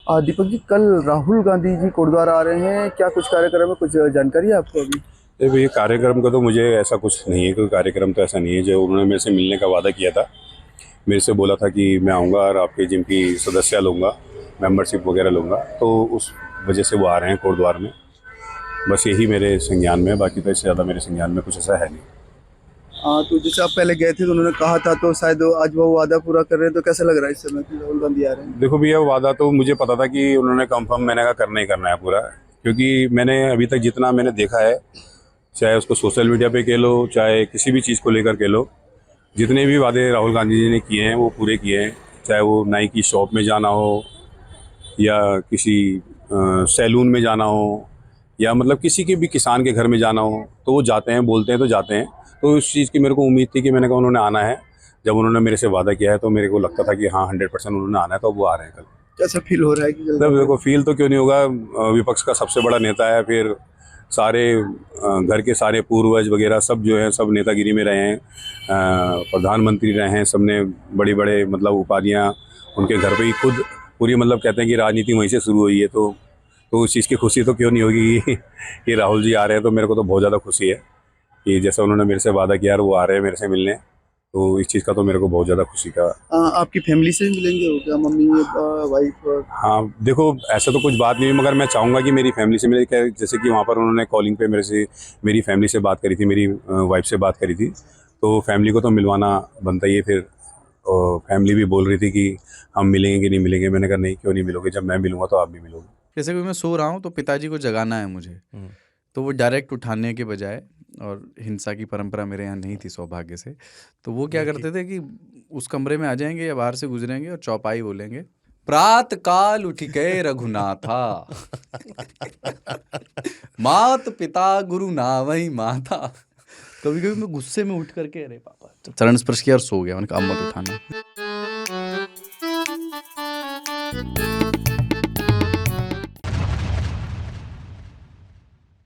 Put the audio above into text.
दीपक जी, कल राहुल गांधी जी गुरुद्वारा आ रहे हैं, क्या कुछ कार्यक्रम है, कुछ जानकारी है आपको अभी? ये कार्यक्रम का तो मुझे ऐसा कुछ नहीं है, कोई कार्यक्रम तो ऐसा नहीं है। जो उन्होंने मेरे से मिलने का वादा किया था, मेरे से बोला था कि मैं आऊँगा और आपके जिम की सदस्य लूँगा, मेंबरशिप वगैरह लूँगा, तो उस वजह से वो आ रहे हैं कोटद्वार में। बस यही मेरे संज्ञान में है, बाकी तो इससे ज़्यादा मेरे संज्ञान में कुछ ऐसा है नहीं। हाँ, तो जैसे आप पहले गए थे तो उन्होंने कहा था, तो शायद आज वो वादा पूरा कर रहे हैं, तो कैसा लग रहा है इस समय कि राहुल गांधी आ रहे हैं? देखो भैया, वादा तो मुझे पता था कि उन्होंने कंफर्म, मैंने कहा करना ही करना है पूरा, क्योंकि मैंने अभी तक जितना मैंने देखा है, चाहे उसको सोशल मीडिया पे कह लो, चाहे किसी भी चीज़ को लेकर कह लो, जितने भी वादे राहुल गांधी जी ने किए हैं वो पूरे किए हैं। चाहे वो नाई की शॉप में जाना हो, या किसी सैलून में जाना हो, या मतलब किसी के भी किसान के घर में जाना हो, तो वो जाते हैं, बोलते हैं तो जाते हैं। तो इस चीज़ की मेरे को उम्मीद थी कि मैंने कहा उन्होंने आना है। जब उन्होंने मेरे से वादा किया है तो मेरे को लगता था कि हाँ 100% उन्होंने आना है, तो वो आ रहे हैं कल। कैसा फील हो रहा है कि मतलब जल्दी? देखो, फील तो क्यों नहीं होगा, विपक्ष का सबसे बड़ा नेता है, फिर सारे घर के सारे पूर्वज वगैरह सब जो है सब नेतागिरी में रहे हैं, प्रधानमंत्री रहे हैं, सबने बड़ी बड़े मतलब उपाधियां उनके घर पे ही खुद पूरी, मतलब कहते हैं कि राजनीति वहीं से शुरू हुई है। तो उस चीज़ की खुशी तो क्यों नहीं होगी कि राहुल जी आ रहे हैं। तो मेरे को तो बहुत ज़्यादा खुशी है कि जैसा उन्होंने मेरे से वादा किया और वो आ रहे हैं मेरे से मिलने। तो इस चीज़ का तो मेरे को बहुत ज़्यादा खुशी का। आपकी फैमिली से भी मिलेंगे हो क्या, मम्मी, वाइफ? हाँ देखो, ऐसा तो कुछ बात नहीं है, मगर मैं चाहूँगा कि मेरी फैमिली से मेरे क्या, जैसे कि वहाँ पर उन्होंने कॉलिंग पे मेरे से मेरी फैमिली से बात करी थी, मेरी वाइफ से बात करी थी, तो फैमिली को तो मिलवाना बनता ही है। फिर फैमिली भी बोल रही थी कि हम मिलेंगे कि नहीं मिलेंगे। मैंने कहा नहीं, क्यों नहीं मिलोगे, जब मैं मिलूंगा तो आप भी मिलोगे। जैसे कि मैं सो रहा हूँ तो पिताजी को जगाना है मुझे, तो वो डायरेक्ट उठाने के बजाय, और हिंसा की परंपरा मेरे यहाँ नहीं थी सौभाग्य से, तो वो क्या करते थे कि उस कमरे में आ जाएंगे या बाहर से गुजरेंगे और चौपाई बोलेंगे, प्रात काल उठ के रघुनाथा मात पिता गुरु नावई माता। कभी कभी मैं गुस्से में उठ करके, अरे पापा, चरण स्पर्श किया और सो गया। मैंने कहा अब मत उठाना।